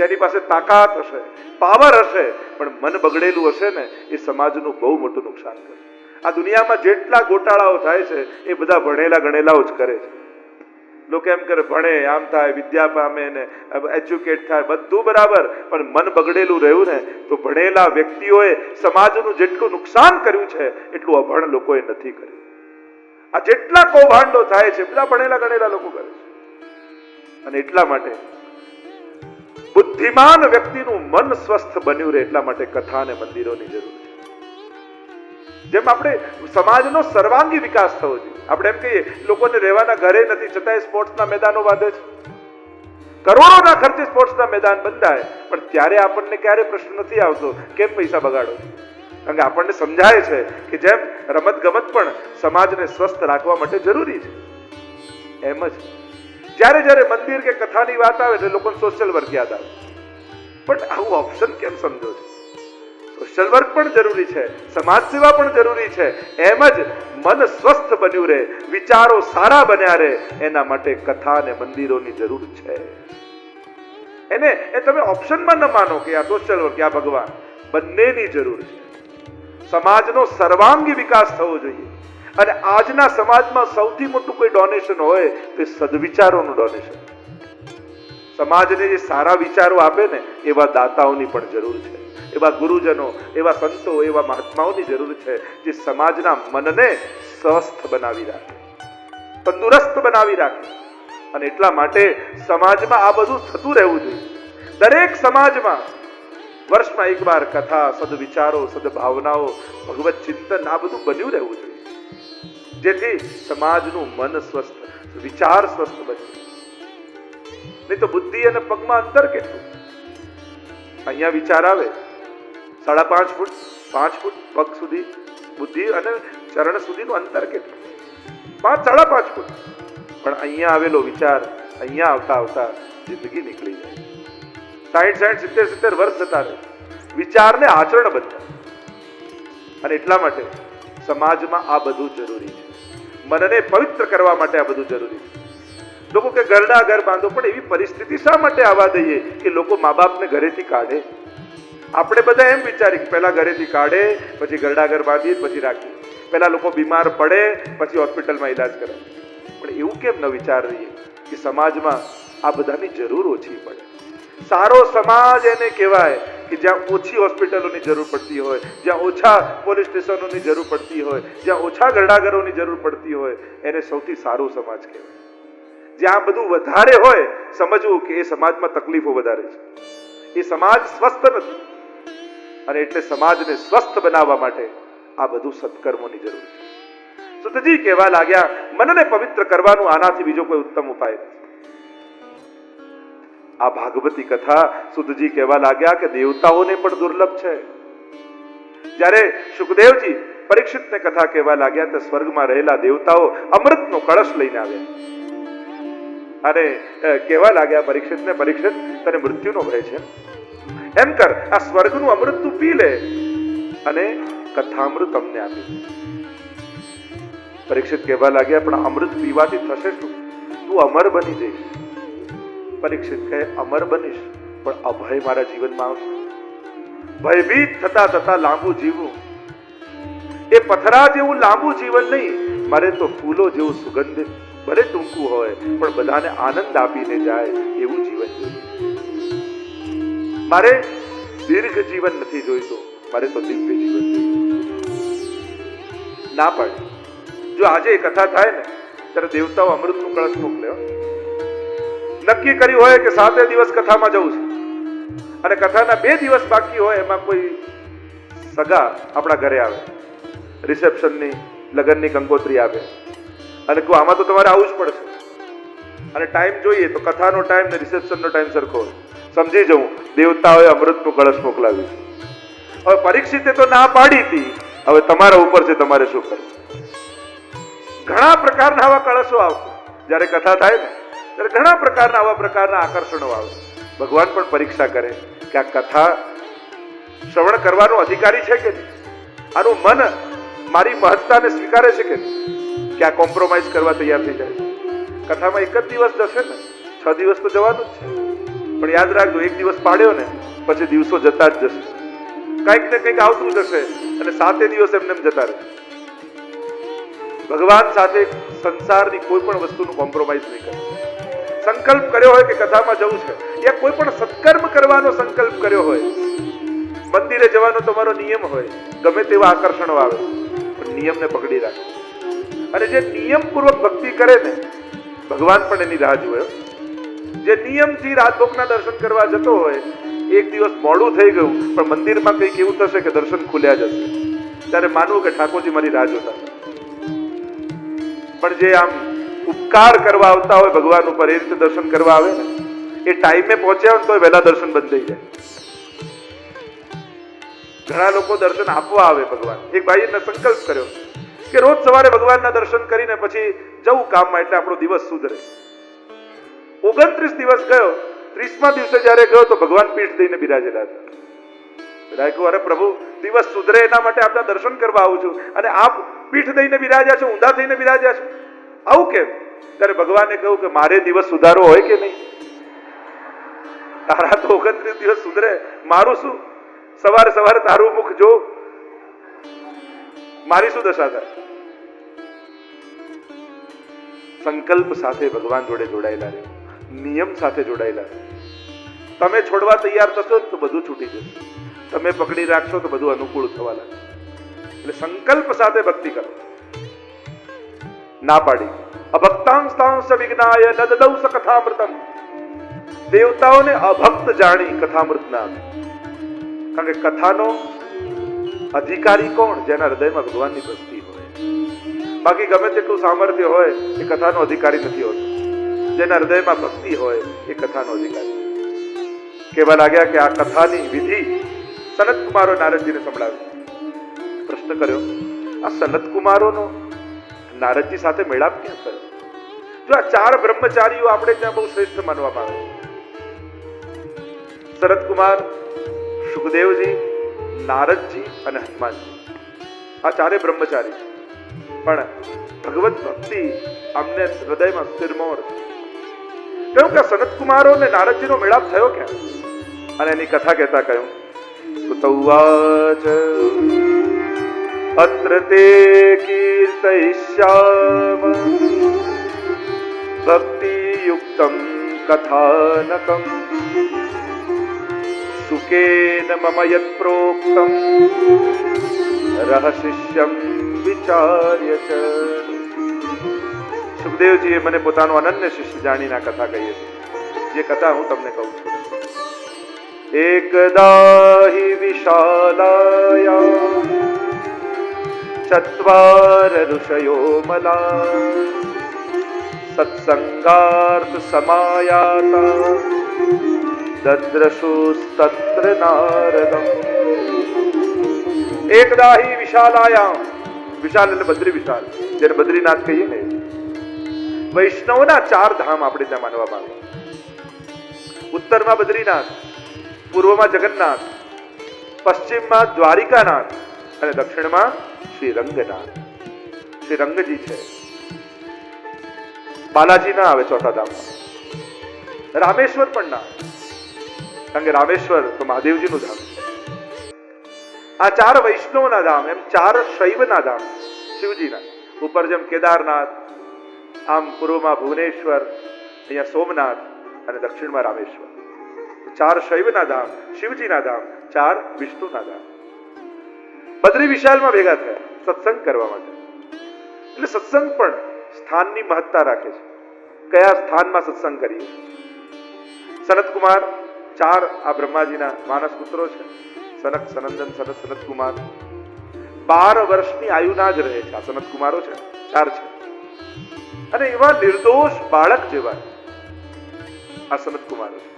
જેની પાસે તાકાત હશે, પાવર હશે, પણ મન બગડેલું હશે ને, એ સમાજનું બહુ મોટું નુકસાન કરે. આ દુનિયામાં જેટલા ગોટાળાઓ થાય છે એ બધા ભણેલા ગણેલાઓ જ કરે છે. લોકો એમ કરે ભણે આમ થાય, વિદ્યા પામે ને એજ્યુકેટ થાય, બધું બરાબર, પણ મન બગડેલું રહ્યું ને તો ભણેલા વ્યક્તિઓએ સમાજનું જેટલું નુકસાન કર્યું છે એટલું અભણ લોકોએ નથી કર્યું. આ જેટલા કૌભાંડો થાય છે બધા ભણેલા ગણેલા લોકો કરે છે. અને એટલા માટે બુદ્ધિમાન વ્યક્તિનું મન સ્વસ્થ બન્યું રહે એટલા માટે કથા અને મંદિરોની જરૂર છે. જેમ આપણે સમાજનો સર્વાંગી વિકાસ થવો જોઈએ. આપણે એમ કહીએ લોકોને રહેવાના ઘરે નથી છતાંય સ્પોર્ટ્સના મેદાનો બાંધે છે, કરોડોના ખર્ચે સ્પોર્ટ્સના મેદાન બંધાય, પણ ત્યારે આપણને ક્યારે પ્રશ્ન નથી આવતો કેમ પૈસા બગાડો. કારણ કે આપણને સમજાય છે કે જેમ રમત ગમત પણ સમાજને સ્વસ્થ રાખવા માટે જરૂરી છે, એમ જ જ્યારે જ્યારે મંદિર કે કથાની વાત આવે એટલે લોકોને સોશિયલ વર્ક યાદ આવે. પણ આવું ઓપ્શન કેમ સમજો છો? સોશિયલ વર્ક પણ જરૂરી છે, સમાજ સેવા પણ જરૂરી છે. એમ જ મન સ્વસ્થ બન્યું રહે, વિચારો સારા બન્યા રહે, એના માટે કથા અને મંદિરોની જરૂર છે. એને એ તમે ઓપ્શનમાં ન માનો કે આ સોશિયલ વર્ક કે આ ભગવાન, બંનેની જરૂર છે. સમાજનો સર્વાંગી વિકાસ થવો જોઈએ. અને આજના સમાજમાં સૌથી મોટું કોઈ ડોનેશન હોય તો સદવિચારોનું ડોનેશન. સમાજને જે સારા વિચારો આપે ને એવા દાતાઓની પણ જરૂર છે, એવા ગુરુજનો, એવા સંતો, એવા મહાત્માઓની જરૂર છે જે સમાજના મનને સ્વસ્થ બનાવી રાખે, તંદુરસ્ત બનાવી રાખે. અને એટલા માટે સમાજમાં આ બધું થતું રહેવું જોઈએ. દરેક સમાજમાં વર્ષમાં એકવાર કથા, સદવિચારો, સદભાવનાઓ, ભગવત ચિંતન આ બધું બન્યું રહેવું જોઈએ, જેથી સમાજનું મન સ્વસ્થ, વિચાર સ્વસ્થ બને. નહીં તો બુદ્ધિ અને પગમાં અંતર કેટલું? અહીંયા વિચાર આવે 5.5 ફૂટ 5 ફૂટ પગ સુધી, બુદ્ધિ અને ચરણ સુધીનું અંતર કેટલું? 5.5 ફૂટ. પણ અહીંયા આવેલો વિચાર અહીંયા આવતા આવતા જિંદગી નીકળી જાય. 60 70 વર્ષ જતા રહે, વિચારને આચરણ બદલાય. અને એટલા માટે સમાજમાં આ બધું જરૂરી છે. મનને પવિત્ર કરવા માટે આ બધું જરૂરી છે. લોકો કે ઘરના ઘર બાંધો, પણ એવી પરિસ્થિતિ શા માટે આવવા દઈએ કે લોકો મા બાપને ઘરેથી કાઢે? આપણે બધા એમ વિચારીએ કે પહેલા ઘરેથી કાઢે, પછી ઘરડા ઘર બાંધીએ, પછી રાખીએ. પહેલા લોકો બીમાર પડે, પછી હોસ્પિટલમાં ઈલાજ કરાય. પણ એવું કેમ ન વિચારીએ કે સમાજમાં આ બધાની જરૂર ઓછી પડે? સારો સમાજ એને કહેવાય કે જ્યાં ઓછી હોસ્પિટલોની જરૂર પડતી હોય, જ્યાં ઓછા પોલીસ સ્ટેશનોની જરૂર પડતી હોય, જ્યાં ઓછા ઘરડાઘરોની જરૂર પડતી હોય, એને સૌથી સારો સમાજ કહેવાય. જ્યાં બધું વધારે હોય, સમજવું કે એ સમાજમાં તકલીફો વધારે છે, એ સમાજ સ્વસ્થ નથી. અને એટલે સમાજને સ્વસ્થ બનાવવા માટે આ બધું સત્કર્મોની જરૂર છે. સુતજી કહેવા લાગ્યા, મનને પવિત્ર કરવાનું આનાથી બીજો કોઈ ઉત્તમ ઉપાય નથી. આ ભાગવતી કથા સુતજી કહેવા લાગ્યા કે દેવતાઓને પણ દુર્લભ છે. જ્યારે સુખદેવજી પરીક્ષિતને કથા કહેવા લાગ્યા તો સ્વર્ગમાં રહેલા દેવતાઓ અમૃતનો કળશ લઈને આવ્યા અને કહેવા લાગ્યા પરીક્ષિતને, પરીક્ષિત તને મૃત્યુનો ભય છે, એમ કર આ સ્વર્ગનું અમૃત તું પી લે અને કથામૃત અમને આપી. પરીક્ષિત કહેવા લાગ્યા, પણ અમૃત પીવાથી થશે શું? તું અમર બની જઈશ. પરીક્ષિત કહે, અમર બનીશ, પણ અભય મારા જીવનમાં આવશે. ભયભીત થતા થતા લાંબુ જીવવું, એ પથરા જેવું લાંબુ જીવન નહીં, મારે તો ફૂલો જેવું સુગંધિત, ભલે ટૂંકું હોય પણ બધાને આનંદ આપીને જાય એવું જીવન જોઈએ. મારે દીર્ઘ જીવન નથી જોઈતું, મારે તો દિવ્ય જીવન જોઈએ. ના પાડે. જો આજે કથા થાય ને ત્યારે દેવતાઓ અમૃતનું કળશ મોકલે. નક્કી કર્યું હોય કે 7 દિવસ કથામાં જવું છે અને કથાના 2 દિવસ બાકી હોય, એમાં કોઈ સગા આપણા ઘરે આવે, રિસેપ્શનની, લગ્નની કંકોત્રી આવે અને કહું આમાં તો તમારે આવવું જ પડશે. અને ટાઈમ જોઈએ તો કથાનો ટાઈમ ને રિસેપ્શનનો ટાઈમ સરખો હોય. સમજી જવું દેવતાઓએ અમૃતનું કળશ મોકલાવ્યું છે. હવે પરીક્ષિતે તો ના પાડી હતી, હવે તમારા ઉપર છે, તમારે શું કરવું. ઘણા પ્રકારના આવા કળશો આવશે. જ્યારે કથા થાય ને ત્યારે ઘણા પ્રકારના આવા પ્રકારના આકર્ષણો આવે. ભગવાન પણ પરીક્ષા કરે કે આ કથા શ્રવણ કરવાનો અધિકારી છે કે નહીં, આનું મન મારી મહત્તાને સ્વીકારે છે કે નહીં, કે આ કોમ્પ્રોમાઇઝ કરવા તૈયાર થઈ જાય છે. કથામાં 1 જ દિવસ જશે ને, 6 દિવસ તો જવાનું જ છે. પણ યાદ રાખજો, એક દિવસ પાડ્યો ને પછી દિવસો જતા જ જશે, કંઈક ને કંઈક આવતું જશે અને 7 દિવસ એમને એમ જતા રહેશે. ભગવાન સાથે સંસારની કોઈ પણ વસ્તુનું કોમ્પ્રોમાઇઝ નહીં કરે. સંકલ્પ કર્યો હોય કે કથામાં જવું છે, યા કોઈ પણ સત્કર્મ કરવાનો સંકલ્પ કર્યો હોય, મંદિરે જવાનો તમારો નિયમ હોય, ગમે તેવા આકર્ષણો આવે પણ નિયમને પકડી રાખો. અને જે નિયમપૂર્વક ભક્તિ કરે ને, ભગવાન પણ એની રાહ જુએ. જે નિયમથી રાજભોગના દર્શન કરવા જતો હોય, એક દિવસ મોડું થઈ ગયું પણ મંદિરમાં કંઈક એવું થશે કે દર્શન ખુલ્યા જશે, ત્યારે માનવું કે ઠાકોરજી મારી રાહ જોતા. પણ જે આમ ઉપકાર કરવા આવતા હોય ભગવાન ઉપર, એ રીતે દર્શન કરવા આવે ને, એ ટાઈમે પહોંચ્યા હોય તો વહેલા દર્શન બંધ થઈ જાય. ઘણા લોકો દર્શન આપવા આવે ભગવાન. એક ભાઈએ સંકલ્પ કર્યો કે રોજ સવારે ભગવાનના દર્શન કરીને પછી જવું કામમાં, એટલે આપણો દિવસ સુધરે. 29 દિવસ ગયો, 30મા દિવસે જયારે ગયો તો ભગવાન પીઠ દઈને બિરાજેલા હતા. રાખ્યું, અરે પ્રભુ, દિવસ સુધરે એના માટે આપના દર્શન કરવા આવું છું અને આપ પીઠ દઈને બિરાજ્યા છો, ઊંધા થઈને બિરાજ્યા છો, આવું કેમ? ત્યારે ભગવાને કહ્યું કે મારે દિવસ સુધારો હોય કે નહીં? તારા તો 29 દિવસ સુધરે, મારું શું? સવારે સવારે તારું મુખ જો, મારી શું દશા થાય? સંકલ્પ સાથે ભગવાન જોડે જોડાયેલા રહે, નિયમ સાથે જોડાયેલા રહે. તમે છોડવા તૈયાર થશો તો બધું છૂટી જશે, તમે પકડી રાખશો તો બધું અનુકૂળ થવા લાગે. એટલે સંકલ્પ સાથે ભક્તિ કરો. ના પાડી, અભક્તાંસ્તાંશ વિજ્ઞાય નદદૌ સ કથામૃતમ. દેવતાઓને અભક્ત જાણી કથામૃત ના આપે. કારણ કે કથાનો અધિકારી કોણ? જેના હૃદયમાં ભગવાનની ભક્તિ હોય. બાકી ગમે તેટલું સામર્થ્ય હોય, એ કથાનો અધિકારી નથી હોતો. જેના હૃદયમાં ભક્તિ હોય એ કથાનો અધિકારી. કહેવા લાગ્યા કે આ કથાની વિધિ સનત કુમારો નારદજીને સંભળાવી. પ્રશ્ન કર્યો, આ સનત કુમારોનો નારદજી સાથે મેળાપ ક્યાં થયો? જો આ 4 બ્રહ્મચારીઓ આપણે ત્યાં બહુ શ્રેષ્ઠ માનવામાં આવે. શરદ કુમાર, સુખદેવજી, નારદજી અને હનુમાનજી, આ 4 બ્રહ્મચારી. પણ ભગવત ભક્તિ અમને હૃદયમાં સ્થિરમોર. કહ્યું કે સનત કુમારો અને નારદજીનો મેળાપ થયો ક્યાં? અને એની કથા કહેતા કહ્યું, સુતૌવાચ અત્ર તે કીર્તયિષ્યામ ભક્તિ યુક્તમ કથાનકમ સુકેન મમ યત પ્રોક્તમ રહશિષ્યમ વિચાર્ય ચ. સુખદેવજીએ મને પોતાનો અનન્ય શિષ્ય જાણીને આ કથા કહી હતી, જે કથા હું તમને કહું છું. એકદા હિ વિશાલાયા ચત્વાર ઋષયો મલા સત્સંગાર્થ સમાયાતા દદ્રશુસ્તત્ર નારદમ. એકદા હિ વિશાલાયા, વિશાલ એટલે બદ્રી વિશાલ, જેને બદ્રીનાથ કહીએ ને. વૈષ્ણવના 4 ધામ આપણે ત્યાં માનવામાં આવે. ઉત્તરમાં બદ્રીનાથ, પૂર્વમાં જગન્નાથ, પશ્ચિમમાં દ્વારિકાનાથ અને દક્ષિણમાં શ્રી રંગનાથ. શ્રી રંગજી છે, બાલાજી ના આવે 4થા ધામમાં. રામેશ્વર પણ ના, કારણ કે રામેશ્વર તો મહાદેવજીનું ધામ છે. આ 4 વૈષ્ણવના ધામ, એમ 4 શૈવના ધામ શિવજીના. ઉપર જેમ કેદારનાથ, આમ પૂર્વમાં ભુવનેશ્વર, અહીંયા સોમનાથ અને દક્ષિણમાં રામેશ્વર. 4 શૈવના ધામ, શિવજીના ધામ, 4 વિષ્ણુના ધામ. બદ્રી વિશાલમાં ભેગા થયા સત્સંગ કરવા માટે. એટલે સત્સંગ પણ સ્થાનની મહત્તા રાખે છે. કયા સ્થાનમાં સત્સંગ કરીએ? સનત કુમાર 4 આ બ્રહ્માજીના માનસ પુત્રો છે. સનક, સનંદન, સનત, સનત કુમાર 12 વર્ષની આયુના જ રહે છે. આ સનત કુમારો છે, 4 છે. અને એવા નિર્દોષ બાળક જેવા આ સનત કુમારો છે.